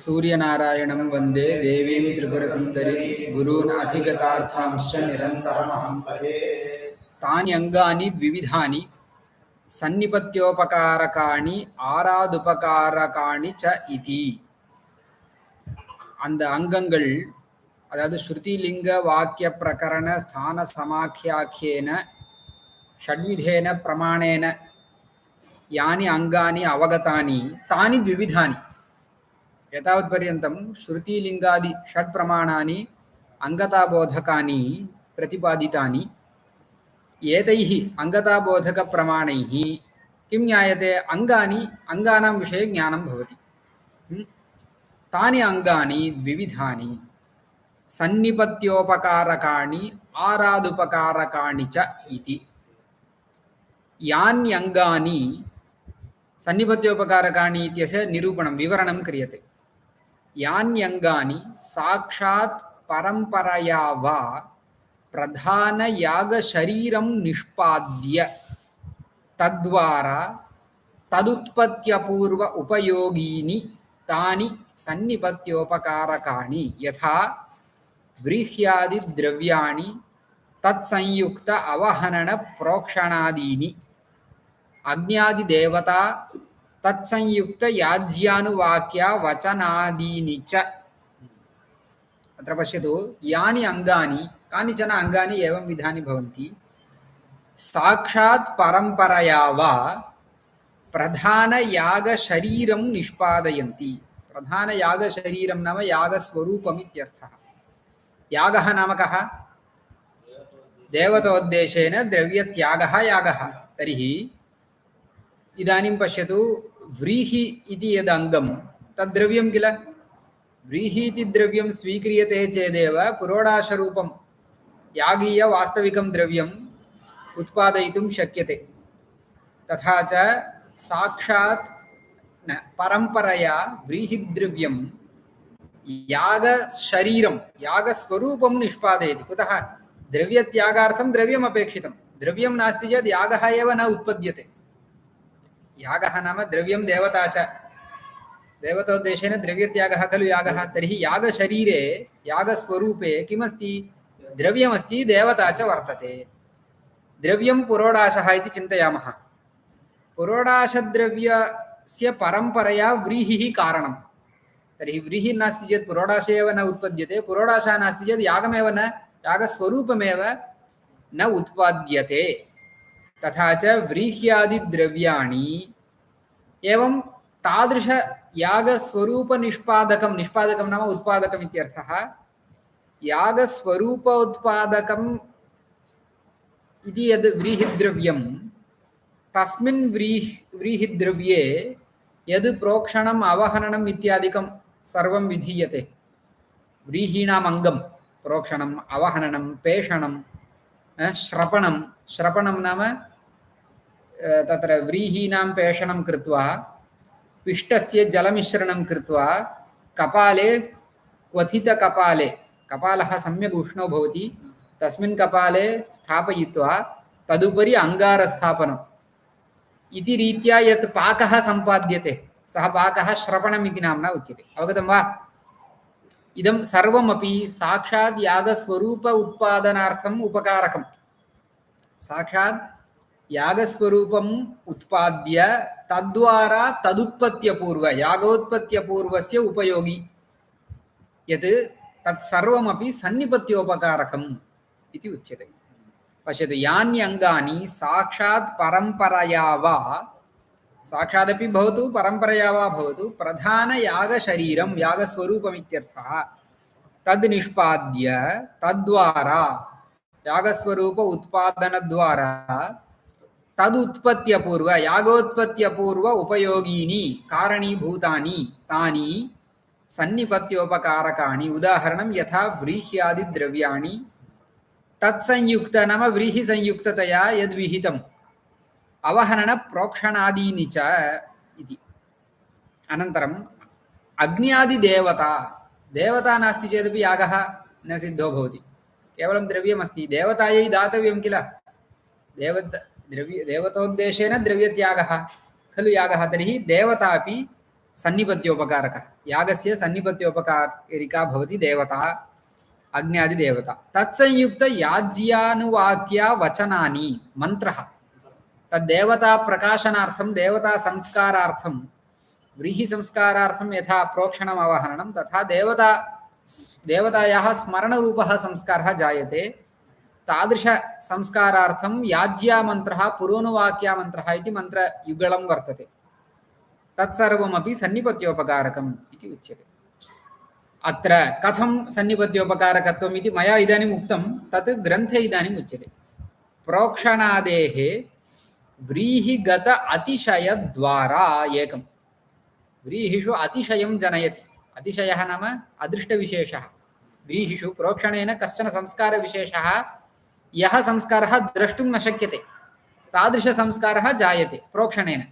सूर्यनारायणं वन्दे देवीं त्रिपुरसुन्दरीं गुरून् अधिगतार्थांश्च निरन्तरमहं भजे। तानि अङ्गानि द्विविधानि सन्निपत्योपकारकाणि आरादुपकारकाणि च इति. அந்த அங்கங்கள் அதாவது ஸ்ருதிலிங்க வாக்கிய பிரகரண ஸ்தான சமாக்கியாக்கியேன ஷட்விதேன பிரமாணேன யானி அங்கானி அவகதானி தானி द्विविधानि. एतावत्पर्यन्तं श्रुतिलिङ्गादि षट्प्रमाणानि अङ्गताबोधकानि प्रतिपादितानि. एतैः अङ्गताबोधकप्रमाणैः किं ज्ञायते? अङ्गानि अङ्गानां विषये ज्ञानं भवति. तानि अङ्गानि द्विविधानि सन्निपत्योपकारकाणि आरादुपकारकाणि च इति. यान्यङ्गानि सन्निपत्योपकारकाणि इत्यस्य निरूपणं विवरणं क्रियते. यान्यङ्गानि साक्षात् परम्परया वा प्रधानयागशरीरं निष्पाद्य तद्वारा तदुत्पत्त्यपूर्व उपयोगीनि तानि सन्निपत्योपकारकाणि यथा व्रीह्यादिद्रव्याणि तत्संयुक्त अवहनन प्रोक्षणादीनि अग्न्यादिदेवता तत्संयुक्त याज्यानुवाक्या वचनादीनि च. अत्र पश्यतु, यानि अङ्गानि कानिचन अङ्गानि एवं विधानि भवन्ति. साक्षात् परम्परया वा प्रधानयागशरीरं निष्पादयन्ति. प्रधानयागशरीरं नाम यागस्वरूपम् इत्यर्थः. यागः नाम कः? देवतोद्देशेन द्रव्यत्यागः यागः. तर्हि इदानीं पश्यतु, व्रीहि इति यदङ्गं तद्द्रव्यं किल. व्रीहि इति द्रव्यं स्वीक्रियते चेदेव पुरोडाशरूपं यागीयवास्तविकं द्रव्यम् उत्पादयितुं शक्यते. तथा च साक्षात् परम्परया व्रीहिद्रव्यं यागशरीरं यागस्वरूपं निष्पादयति. कुतः? द्रव्यत्यागार्थं द्रव्यम् अपेक्षितं. द्रव्यं नास्ति चेत् यागः एव न उत्पद्यते. यागः नाम द्रव्यं देवता च. देवतोद्देशेन द्रव्यत्यागः खलु यागः. तर्हि यागशरीरे यागस्वरूपे किमस्ति? द्रव्यमस्ति, देवता च वर्तते. द्रव्यं पुरोडाशः इति चिन्तयामः. पुरोडाशद्रव्यस्य परम्परया व्रीहिः कारणं. तर्हि व्रीहिः नास्ति चेत् पुरोडाशे एव न उत्पद्यते. पुरोडाशः नास्ति चेत् यागमेव न यागस्वरूपमेव न उत्पाद्यते. तथा च व्रीह्यादिद्रव्याणि एवं तादृश यागस्वरूपनिष्पादकं, निष्पादकं नाम उत्पादकम् इत्यर्थः. यागस्वरूप उत्पादकम् इति यद् व्रीहिद्रव्यं तस्मिन् व्रीहिद्रव्ये यद् प्रोक्षणम् अवहननम् इत्यादिकं सर्वं विधीयते. व्रीहीणाम् अङ्गं प्रोक्षणम् अवहननं पेषणं श्रपणं. श्रपणं नाम तत्र व्रीहीणां पेषणं कृत्वा पिष्टस्य जलमिश्रणं कृत्वा कपाले क्वथितकपाले, कपालः सम्यक् उष्णो भवति, तस्मिन् कपाले स्थापयित्वा तदुपरि अङ्गारस्थापनम् इति रीत्या यत् पाकः सम्पाद्यते सः पाकः श्रपणम् इति नाम्ना उच्यते. अवगतं वा? इदं सर्वमपि साक्षात् यागस्वरूप उत्पादनार्थम् उपकारकम्. साक्षात् यागस्वरूपम् उत्पाद्य तद्वारा तदुत्पत्त्यपूर्व यागोत्पत्त्यपूर्वस्य उपयोगी यत् तत्सर्वमपि सन्निपत्योपकारकम् इति उच्यते. पश्यतु, यान्यङ्गानि साक्षात् परम्परया वा, साक्षादपि भवतु परम्परया वा भवतु, प्रधानयागशरीरं यागस्वरूपमित्यर्थः तद् निष्पाद्य तद्वारा यागस्वरूप उत्पादनद्वारा तदुत्पत्त्यपूर्व यागोत्पत्त्यपूर्व उपयोगीनि कारणीभूतानि तानि सन्निपत्योपकारकाणि. उदाहरणं यथा व्रीह्यादिद्रव्याणि तत्संयुक्त नाम व्रीहिसंयुक्ततया यद्विहितम् अवहनन प्रोक्षणादीनि च इति. अनन्तरम् अग्न्यादिदेवता. देवता नास्ति चेदपि यागः न सिद्धो भवति. केवलं द्रव्यमस्ति, देवतायै दातव्यं किल. देवतोद्देशेन द्रव्यत्यागः खलु यागः. तर्हि देवता अपि सन्निपत्योपकारकः यागस्य सन्निपत्योपकारिका भवति देवता अग्न्यादिदेवता तत्संयुक्त याज्यानुवाक्या वचनानि मन्त्रः तद्देवता प्रकाशनार्थं देवता संस्कारार्थं व्रीहि संस्कारार्थं यथा प्रोक्षणम् अवहरणं तथा देवतायाः स्मरणरूपः संस्कारः जायते तादृश संस्कारार्थं याज्यामन्त्रः पुरोनुवाक्यामन्त्रः इति मन्त्रयुगलं वर्तते तत्सर्वमपि सन्निपत्योपकारकम् इति उच्यते अत्र कथं सन्निपत्योपकारकत्वम् इति मया इदानीम् उक्तं तत् ग्रन्थे इदानीम् उच्यते प्रोक्षणादेः व्रीहिगत अतिशयद्वारा एकं व्रीहिषु अतिशयं जनयति अतिशयः नाम अदृष्टविशेषः व्रीहिषु प्रोक्षणेन कश्चन संस्कारविशेषः यः संस्कारः द्रष्टुं न शक्यते तादृशसंस्कारः जायते प्रोक्षणेन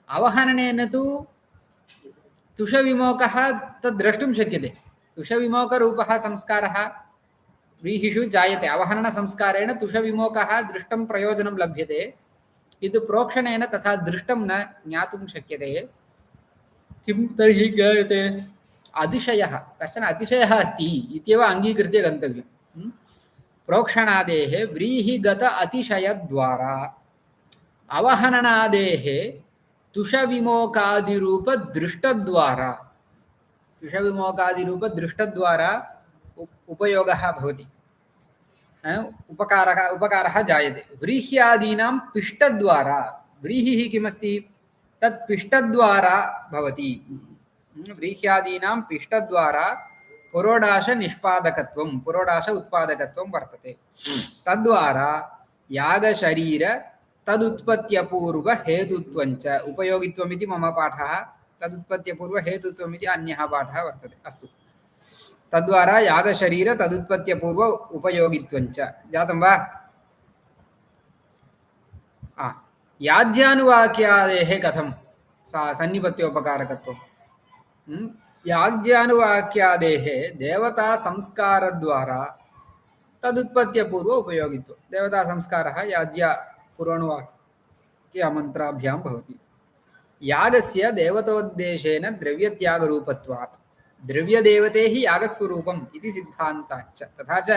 अवहरणेन तु तुषविमोकः तद् द्रष्टुं शक्यते तुषविमोकरूपः संस्कारः व्रीहिषु जायते अवहरणसंस्कारेण तुषविमोकः दृष्टं प्रयोजनं लभ्यते किन्तु प्रोक्षणेन तथा दृष्टं न ज्ञातुं शक्यते किं तर्हि ज्ञायते अतिशयः कश्चन अतिशयः अस्ति इत्येव अङ्गीकृत्य गन्तव्यं प्रोक्षणादेः व्रीहिगत अतिशयद्वारा अवहननादेः तुषविमोकादिरूपदृष्टद्वारा तुषविमोकादिरूपदृष्टद्वारा उपयोगः भवति उपकारः जायते व्रीह्यादीनां पिष्टद्वारा व्रीहिः किमस्ति तत् पिष्टद्वारा भवति व्रीह्यादीनां पिष्टद्वारा पुरोडाशनिष्पादकत्वं पुरोडाश उत्पादकत्वं वर्तते तद्वारा यागशरीर तदुत्पत्त्यपूर्वहेतुत्वञ्च उपयोगित्वमिति मम पाठः तदुत्पत्त्यपूर्वहेतुत्वमिति अन्यः पाठः वर्तते अस्तु तद्वारा यागशरीर तदुत्पत्त्यपूर्व उपयोगित्वञ्च जातं वा याज्यानुवाक्यादेः कथं सन्निपत्योपकारकत्वं याज्यानुवाक्यादेः देवता संस्कारद्वारा तदुत्पत्त्यपूर्व उपयोगित्वं देवता संस्कारः याज्या पुराणवाक्यमन्त्राभ्यां भवति यागस्य देवतोद्देशेन द्रव्यत्यागरूपत्वात् द्रव्यदेवते हि यागस्वरूपम् इति सिद्धान्ताच्च तथा च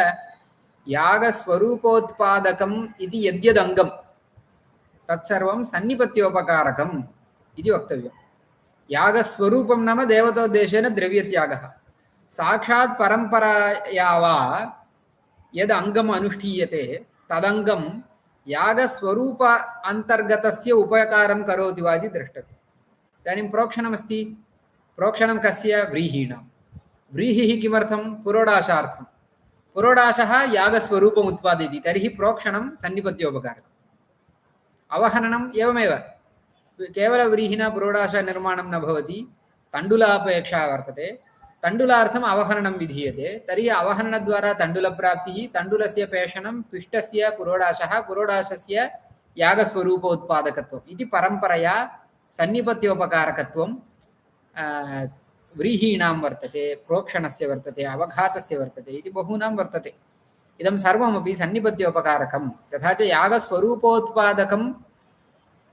यागस्वरूपोत्पादकम् इति यद्यदङ्गं तत्सर्वं सन्निपत्योपकारकम् इति वक्तव्यं यागस्वरूपं नाम देवतोद्देशेन द्रव्यत्यागः साक्षात् परम्पराया वा यद् अङ्गम् अनुष्ठीयते तदङ्गं यागस्वरूप अन्तर्गतस्य उपकारं करोति वा इति द्रष्टव्यम् इदानीं प्रोक्षणमस्ति प्रोक्षणं कस्य व्रीहीणां व्रीहिः किमर्थं पुरोडाशार्थं पुरोडाशः यागस्वरूपम् उत्पादयति तर्हि प्रोक्षणं सन्निपत्योपकारकम् अवहननम् एवमेव केवलव्रीहिणा पुरोडाशनिर्माणं न भवति तण्डुलापेक्षा वर्तते तण्डुलार्थम् अवहननं विधीयते तर्हि अवहननद्वारा तण्डुलप्राप्तिः तण्डुलस्य पेषणं पिष्टस्य पुरोडाशः पुरोडाशस्य यागस्वरूपोत्पादकत्वम् इति परम्परया सन्निपत्योपकारकत्वं व्रीहीणां वर्तते प्रोक्षणस्य वर्तते अवघातस्य वर्तते इति बहूनां वर्तते इदं सर्वमपि सन्निपत्योपकारकं तथा च यागस्वरूपोत्पादकं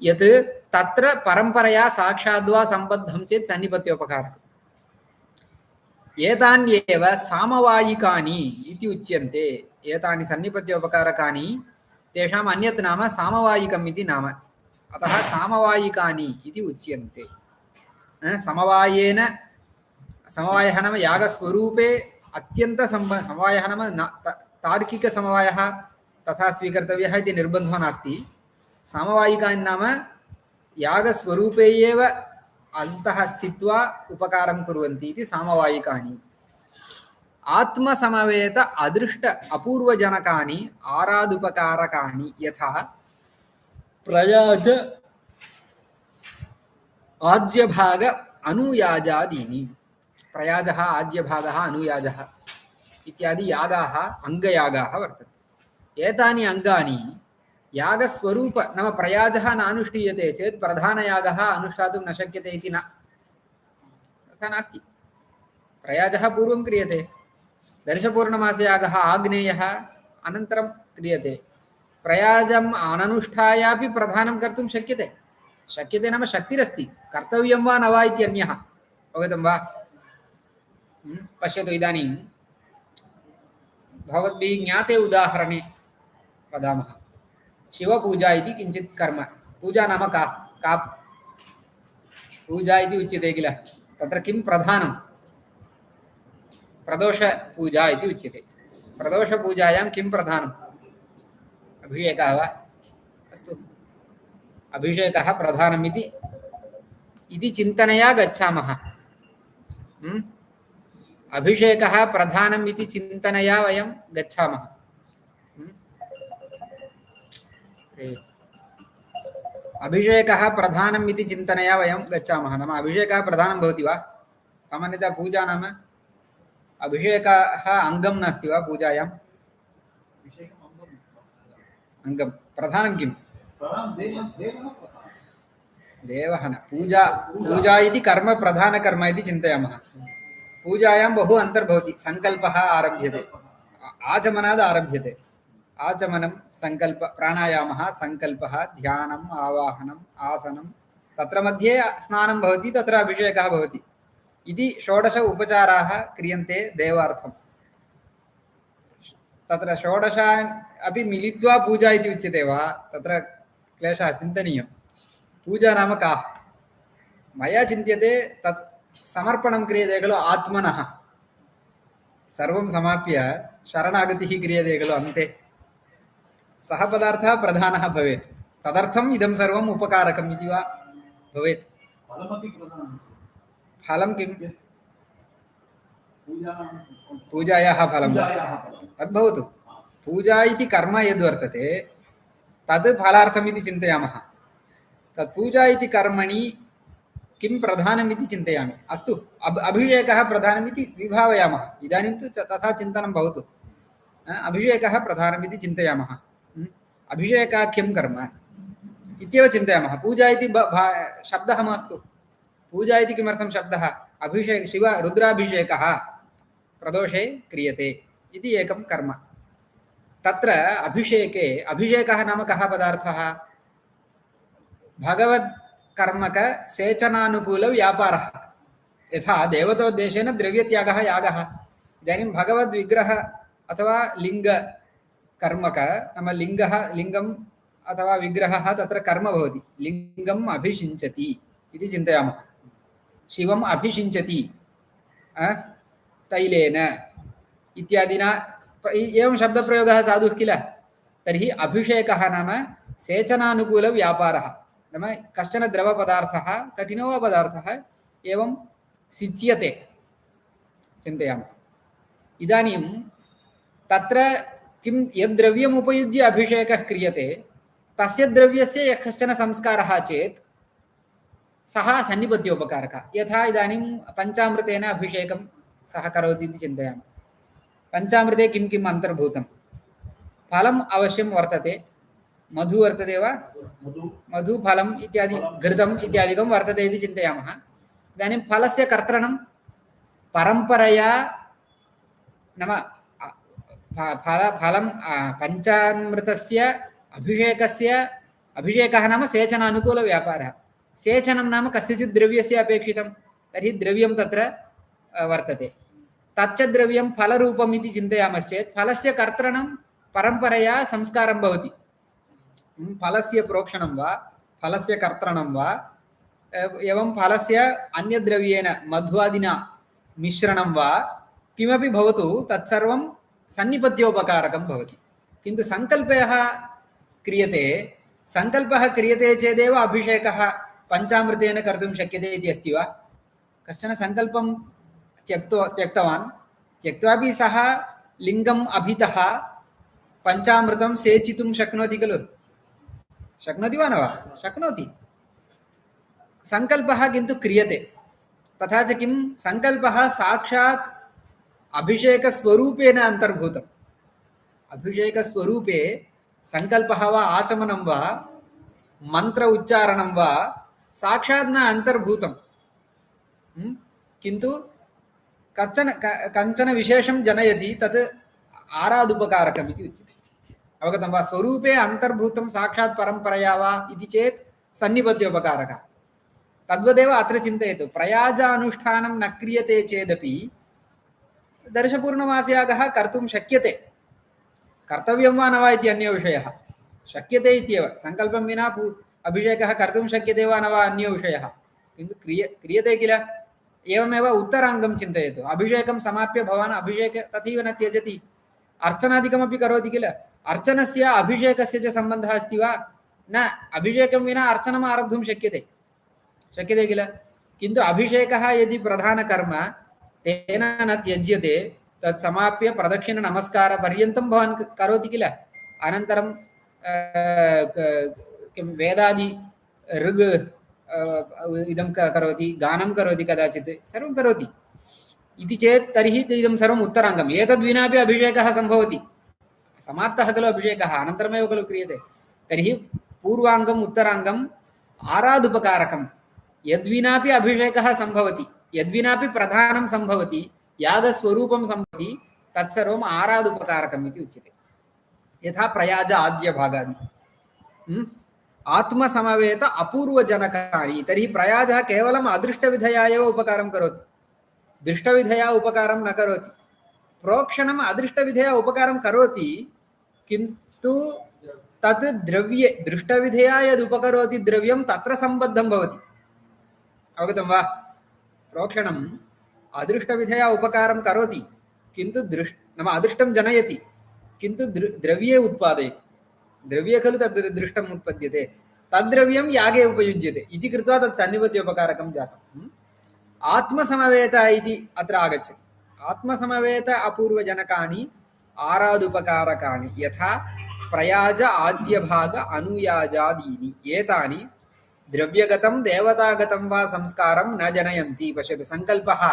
यत् तत्र परम्परया साक्षाद्वा सम्बद्धं चेत् सन्निपत्योपकारकम् एतान्येव सामवायिकानि इति उच्यन्ते एतानि सन्निपत्योपकारकानि तेषाम् अन्यत् नाम सामवायिकम् इति नाम अतः सामवायिकानि इति उच्यन्ते समवायेन समवायः नाम यागस्वरूपे समवायः नाम तार्किकसमवायः तथा स्वीकर्तव्यः इति निर्बन्धो नास्ति सामवायिकानि नाम यागस्वरूपे एव अन्तः स्थित्वा उपकारं कुर्वन्ति इति सामवायिकानि आत्मसमवेत अदृष्ट अपूर्वजनकानि आरादुपकारकाणि यथा प्रयाज आज्यभाग अनुयाजादीनि प्रयाजः आज्यभागः अनुयाजः इत्यादि यागाः अङ्गयागाः वर्तन्ते एतानि अङ्गानि यागस्वरूप नाम प्रयाजः नानुष्ठीयते चेत् प्रधानयागः अनुष्ठातुं न शक्यते इति न तथा नास्ति प्रयाजः पूर्वं क्रियते दर्शपूर्णमासयागः आग्नेयः अनन्तरं क्रियते प्रयाजम् अननुष्ठायापि प्रधानं कर्तुं शक्यते शक्यते नाम शक्तिरस्ति, कर्तव्यं वा न वा इति अन्यः। अवगतं वा? पश्यतु, इदानीं भवद्भिः ज्ञाते उदाहरणे वदामः। शिवपूजा इति किञ्चित् कर्म। पूजा नाम का का पूजा इति उच्यते किल? तत्र किं प्रधानं? प्रदोषपूजा इति उच्यते। प्रदोषपूजायां किं प्रधानम्? अभिषेकः वा? अस्तु, अभिषेकः प्रधानम् इति चिन्तनया गच्छामः। अभिषेकः प्रधानम् इति चिन्तनया वयं गच्छामः। अभिषेकः प्रधानम् इति चिन्तनया वयं गच्छामः। नाम अभिषेकः प्रधानं भवति वा? सामान्यतः पूजा नाम अभिषेकः अङ्गं नास्ति वा पूजायाम्? अङ्गं प्रधानं किं? देवः न। पूजा इति कर्म प्रधानकर्म इति चिन्तयामः। पूजायां बहु अन्तर्भवति। सङ्कल्पः आरभ्यते, आचमनात् आरभ्यते। आचमनं, सङ्कल्प, प्राणायामः, सङ्कल्पः, ध्यानम्, आवाहनम्, आसनं, तत्र मध्ये स्नानं भवति, तत्र अभिषेकः भवति इति 16 उपचाराः क्रियन्ते देवार्थं। तत्र 16 अपि मिलित्वा पूजा इति उच्यते वा? तत्र क्लेशः चिन्तनीयः। पूजा नाम का? मया चिन्त्यते तत् समर्पणं क्रियते खलु आत्मनः। सर्वं समाप्य शरणागतिः क्रियते खलु अन्ते। सः पदार्थः प्रधानः भवेत्, तदर्थम् इदं सर्वम् उपकारकम् इति वा भवेत्। फलं किं? पूजायाः फलं तद्भवतु। पूजा इति कर्म यद्वर्तते तद् फलार्थम् इति चिन्तयामः। तत् पूजा इति कर्मणि किं प्रधानम् इति चिन्तयामि। अस्तु, अभिषेकः प्रधानम् इति विभावयामः। इदानीं तु तथा चिन्तनं भवतु। अभिषेकः प्रधानम् इति चिन्तयामः। अभिषेकाख्यं कर्म इत्येव चिन्तयामः। पूजा इति शब्दः मास्तु। पूजा इति किमर्थं शब्दः? अभिषेक, शिव रुद्राभिषेकः प्रदोषे क्रियते इति एकं कर्म। तत्र अभिषेके, अभिषेकः नाम कः पदार्थः? भगवत्कर्मक सेचनानुकूलव्यापारः। यथा देवतोद्देशेन द्रव्यत्यागः यागः। इदानीं भगवद्विग्रह अथवा लिङ्गकर्मक नाम लिङ्गम् अथवा विग्रहः तत्र कर्म भवति। लिङ्गम् अभिषिञ्चति इति चिन्तयामः। शिवम् अभिषिञ्चति तैलेन इत्यादिना, एवं शब्दप्रयोगः साधुः किल? तर्हि अभिषेकः नाम सेचनानुकूलव्यापारः। नाम कश्चन द्रवपदार्थः, कठिनो वा पदार्थः, एवं सिच्यते चिन्तयामः। इदानीं तत्र किं यद्द्रव्यम् उपयुज्य अभिषेकः क्रियते, तस्य द्रव्यस्य यः कश्चन संस्कारः चेत् सः सन्निपत्योपकारकः। यथा इदानीं पञ्चामृतेन अभिषेकं सः करोति इति चिन्तयामः। पञ्चामृते किं किम् अन्तर्भूतं? फलम् अवश्यं वर्तते। मधु वर्तते वा? मधु, फलम् इत्यादि, घृतम् इत्यादिकं वर्तते इति चिन्तयामः। इदानीं फलस्य कर्तनं परम्परया, नाम फलं पञ्चामृतस्य अभिषेकः नाम सेचनानुकूलव्यापारः। सेचनं नाम कस्यचित् द्रव्यस्य अपेक्षितं, तर्हि द्रव्यं तत्र वर्तते। तच्च द्रव्यं फलरूपम् इति चिन्तयामश्चेत् फलस्य कर्तनं परम्परया संस्कारं भवति। फलस्य प्रोक्षणं वा, फलस्य कर्तनं वा, एवं फलस्य अन्यद्रव्येन मध्वादिना मिश्रणं वा किमपि भवतु, तत्सर्वं सन्निपत्योपकारकं भवति। किन्तु सङ्कल्पः क्रियते चेदेव अभिषेकः पञ्चामृतेन कर्तुं शक्यते इति अस्ति वा? कश्चन सङ्कल्पं त्यक्त्वापि सः लिङ्गम् अभितः पञ्चामृतं सेचितुं शक्नोति खलु? शक्नोति वा न वा? शक्नोति। सङ्कल्पः किन्तु क्रियते। तथा च किं सङ्कल्पः साक्षात् अभिषेकस्वरूपेण अन्तर्भूतम्। अभिषेकस्वरूपे सङ्कल्पः वा, आचमनं वा, मन्त्र उच्चारणं वा साक्षात् न अन्तर्भूतं, किन्तु कञ्चन विशेषं जनयति, तत् आरादुपकारकम् इति उच्यते। अवगतं वा? स्वरूपे अन्तर्भूतं साक्षात् परम्परया वा इति चेत् सन्निपत्योपकारकः। तद्वदेव अत्र चिन्तयतु, प्रयाजानुष्ठानं न क्रियते चेदपि दर्शपूर्णमासयागः कर्तुं शक्यते, कर्तव्यं वा न वा इति अन्यो विषयः, शक्यते इत्येव, सङ्कल्पं विना अभिषेकः कर्तुं शक्यते वा न वा अन्यो विषयः, किन्तु क्रियते किल। एवमेव उत्तराङ्गं चिन्तयतु, अभिषेकं समाप्य भवान् अभिषेक तथैव न त्यजति, अर्चनादिकमपि करोति किल, अर्चनस्य अभिषेकस्य च सम्बन्धः अस्ति वा न, अभिषेकं विना अर्चनम् आरब्धुं शक्यते किल, किन्तु अभिषेकः यदि प्रधानकर्म तेन न त्यज्यते तत् समाप्य प्रदक्षिण नमस्कारपर्यन्तं भवान् करोति किल, अनन्तरं किं वेदादि ऋग् इदं करोति, गानं करोति, कदाचित् सर्वं करोति इति चेत् तर्हि इदं सर्वम् उत्तराङ्गम्, एतद्विनापि अभिषेकः सम्भवति, समाप्तः खलु अभिषेकः, अनन्तरमेव खलु क्रियते, तर्हि पूर्वाङ्गम् उत्तराङ्गम् आरादुपकारकं, यद्विनापि अभिषेकः सम्भवति, यद्विनापि प्रधानं सम्भवति, यागस्वरूपं सम्भवति, तत्सर्वम् आरादुपकारकम् इति उच्यते। यथा प्रयाज आद्यभागादि आत्मसमवेत अपूर्वजनकानि, तर्हि प्रयाजः केवलम् अदृष्टविधया एव उपकारं करोति, दृष्टविधया उपकारं न करोति। प्रोक्षणम् अदृष्टविधया उपकारं करोति, किन्तु तत् द्रव्ये दृष्टविधया यद् उपकरोति द्रव्यं तत्र सम्बद्धं भवति, अवगतं वा। प्रोक्षणम् अदृष्टविधया उपकारं करोति, किन्तु नाम अदृष्टं जनयति, किन्तु द्रव्ये उत्पादयति, द्रव्ये खलु तद् दृष्टम् उत्पद्यते, तद्द्रव्यं यागे उपयुज्यते इति कृत्वा तत् सन्निपत्योपकारकं जातम्। आत्मसमवेत इति अत्र आगच्छति, आत्मसमवेत अपूर्वजनकानि आरादुपकारकाणि, यथा प्रयाज आज्यभाग अनुयाजादीनि, एतानि द्रव्यगतं देवतागतं वा संस्कारं न जनयन्ति। पश्यतु, संकल्पः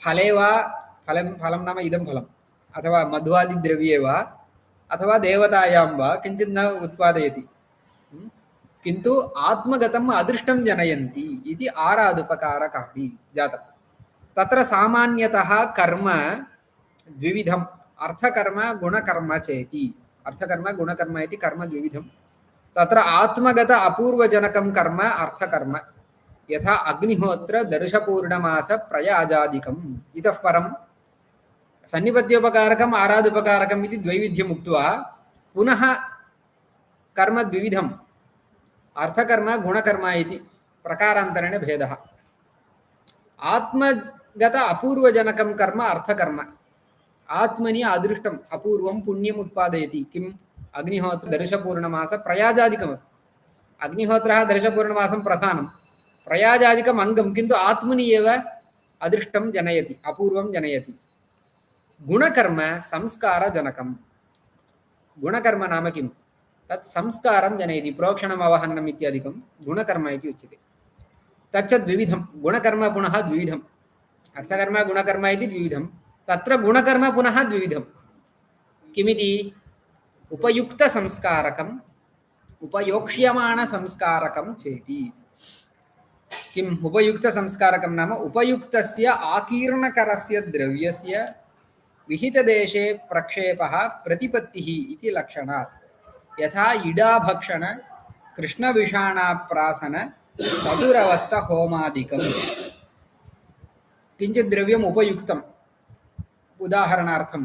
फले वा, फलं नाम इदं फलम्, अथवा मध्वादिद्रव्ये वा, अथवा देवतायां वा किञ्चित् न उत्पादयति, किन्तु आत्मगतम् अदृष्टं जनयन्ति इति आरादुपकारकाणि जातम्। तत्र सामान्यतः कर्म द्विविधम्, अर्थकर्म गुणकर्म चेति, अर्थकर्म गुणकर्म इति कर्म द्विविधम्। तत्र आत्मगत अपूर्वजनकं कर्म अर्थकर्म, यथा अग्निहोत्र दर्शपूर्णमास प्रयाजादिकम्। इतः परं सन्निपत्योपकारकम् आरादुपकारकम् इति द्वैविध्यम् उक्त्वा पुनः कर्म द्विविधम्, अर्थकर्म गुणकर्म इति प्रकारान्तरेण भेदः। आत्मगत अपूर्वजनकं कर्म अर्थकर्म, आत्मनि अदृष्टम् अपूर्वं पुण्यम् उत्पादयति, किम्, अग्निहोत्र दर्शपूर्णमास प्रयाजादिकम्। अग्निहोत्रः दर्शपूर्णमासं प्रधानं, प्रयाजादिकम् अङ्गं, किन्तु आत्मनि एव अदृष्टं जनयति, अपूर्वं जनयति। गुणकर्म संस्कारजनकं, गुणकर्म नाम किं, तत् संस्कारं जनयति, प्रोक्षणम् अवहन्नम् इत्यादिकं गुणकर्म इति उच्यते। तच्च द्विविधं, गुणकर्म पुनः द्विविधम्, अर्थकर्म गुणकर्म इति द्विविधं, तत्र गुणकर्म पुनः द्विविधं, किमिति, उपयुक्तसंस्कारकम् उपयोक्ष्यमाणसंस्कारकं चेति। किम् उपयुक्तसंस्कारकं नाम उपयुक्तस्य आकीर्णकरस्य द्रव्यस्य विहितदेशे प्रक्षेपः प्रतिपत्तिः इति लक्षणात्, यथा इडाभक्षण कृष्णविषाणाप्रासन चतुरवत्त होमादिकम्। किञ्चित् द्रव्यम् उपयुक्तम्, उदाहरणार्थं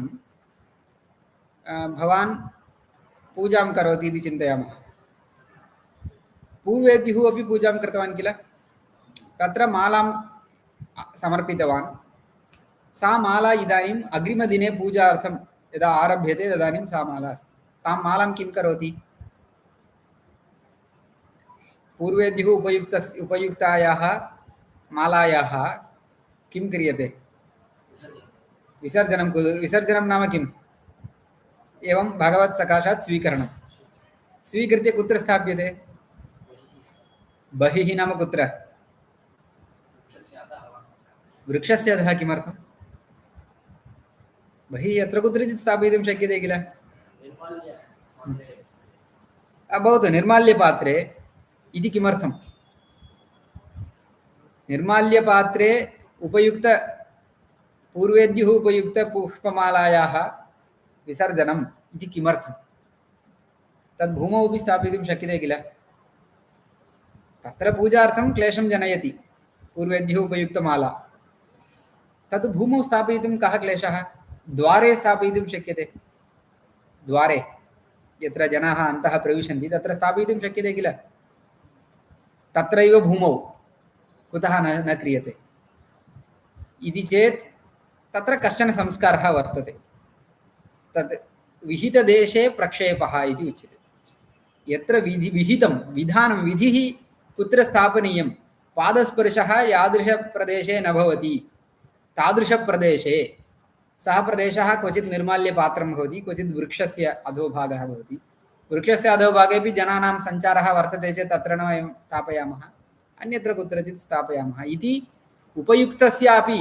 भवान् पूजां करोति इति चिन्तयामः, पूर्वेद्युः अपि पूजां कृतवान् किल, तत्र मालां समर्पितवान्, सा माला इदानीम् अग्रिमदिने पूजार्थं यदा आरभ्यते तदानीं सा माला अस्ति, तां मालां किं करोति, पूर्वेद्युः उपयुक्तायाः मालायाः किं क्रियते, विसर्जनं। विसर्जनं नाम किम्, एवं भगवत्सकाशात् स्वीकरणं, स्वीकृत्य कुत्र स्थाप्यते, बहिः नाम कुत्र, वृक्षस्य अधः। किमर्थं, बहिः यत्र कुत्रचित् स्थापयितुं शक्यते किल, भवतु निर्माल्यपात्रे इति। किमर्थं, निर्माल्यपात्रे उपयुक्त पूर्वेद्युः उपयुक्तपुष्पमालायाः विसर्जनम् इति किमर्थं, तद् भूमौ अपि स्थापयितुं शक्यते किल, तत्र पूजार्थं क्लेशं जनयति पूर्वेभ्यः उपयुक्तमाला तत् भूमौ स्थापयितुं कः क्लेशः द्वारे स्थापयितुं शक्यते द्वारे यत्र जनाः अन्तः प्रविशन्ति तत्र स्थापयितुं शक्यते किल तत्रैव भूमौ कुतः न क्रियते इति चेत् तत्र कश्चन संस्कारः वर्तते तत् विहितदेशे प्रक्षेपः इति उच्यते यत्र विहितं विधानं विधिः कुत्र स्थापनीयं पादस्पर्शः यादृशप्रदेशे न भवति तादृशप्रदेशे सः प्रदेशः क्वचित् निर्माल्यपात्रं भवति क्वचित् वृक्षस्य अधोभागः भवति वृक्षस्य अधोभागेपि जनानां सञ्चारः वर्तते चेत् तत्र न वयं स्थापयामः अन्यत्र कुत्रचित् स्थापयामः इति उपयुक्तस्यापि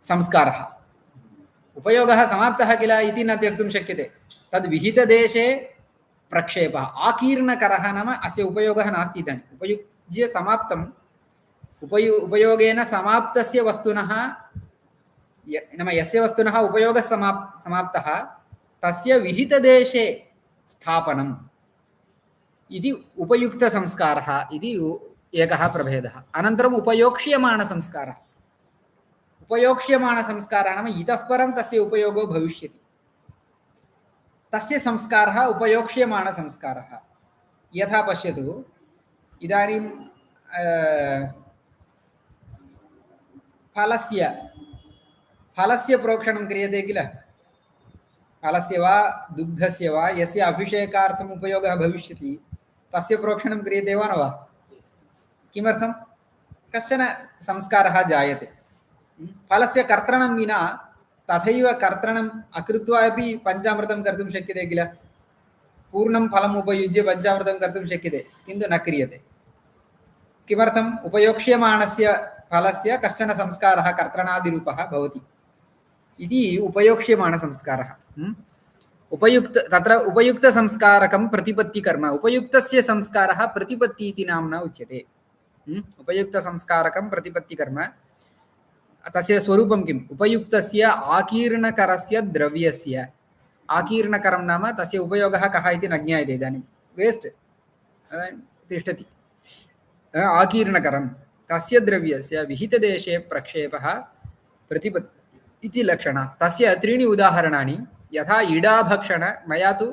संस्कारः उपयोगः समाप्तः किल इति न त्यक्तुं शक्यते तद् विहितदेशे प्रक्षेपः आकीर्णकरः नाम अस्य उपयोगः नास्ति इदानीम् उपयुज्य समाप्तम् उपयोगेन समाप्तस्य वस्तुनः नाम यस्य वस्तुनः उपयोगः समाप्तः तस्य विहितदेशे स्थापनम् इति उपयुक्तसंस्कारः इति एकः प्रभेदः अनन्तरम् उपयोक्ष्यमाणसंस्कारः उपयोक्ष्यमाणसंस्कारः नाम इतः परं तस्य उपयोगो भविष्यति तस्य संस्कारः उपयोक्ष्यमाणसंस्कारः यथा पश्यतु इदानीं फलस्य प्रोक्षणं क्रियते किल फलस्य वा दुग्धस्य वा यस्य अभिषेकार्थम् उपयोगः भविष्यति तस्य प्रोक्षणं क्रियते वा न वा किमर्थं कश्चन संस्कारः जायते फलस्य कर्तनं विना तथैव कर्तनम् अकृत्वा अपि पञ्चामृतं कर्तुं शक्यते किल पूर्णं फलम् उपयुज्य पञ्चामृतं कर्तुं शक्यते किन्तु न क्रियते किमर्थम् उपयोक्ष्यमाणस्य फलस्य कश्चन संस्कारः कर्तनादिरूपः भवति इति उपयोक्ष्यमाणसंस्कारः तत्र उपयुक्तसंस्कारकं प्रतिपत्तिकर्म उपयुक्तस्य संस्कारः प्रतिपत्ति इति नाम्ना उच्यते उपयुक्तसंस्कारकं प्रतिपत्तिकर्म तस्य स्वरूपं किम् उपयुक्तस्य आकीर्णकरस्य द्रव्यस्य आकीर्णकरं नाम तस्य उपयोगः कः इति न ज्ञायते इदानीं वेस्ट् तिष्ठति आकीर्णकरं तस्य द्रव्यस्य विहितदेशे प्रक्षेपः प्रतिपत्ति इति लक्षणं तस्य त्रीणि उदाहरणानि यथा इडाभक्षण मया तु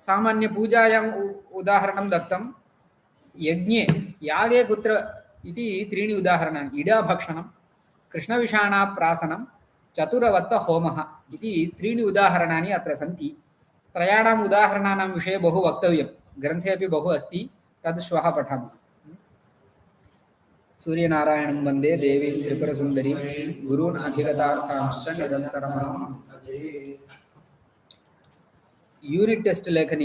सामान्यपूजायाम् उदाहरणं दत्तं यज्ञे यागे कुत्र इति त्रीणि उदाहरणानि इडाभक्षणं कृष्णविषाणाप्रासनं चतुरवत्तहोमः इति त्रीणि उदाहरणानि अत्र सन्ति त्रयाणाम् उदाहरणानां विषये बहु वक्तव्यं ग्रन्थे अपि बहु अस्ति तद् श्वः पठामः सूर्यनारायणं वन्दे देवीं त्रिपुरसुन्दरीं गुरून् अधिगतार्थांश्च निरन्तरम् यूनिट टेस्ट लेखनी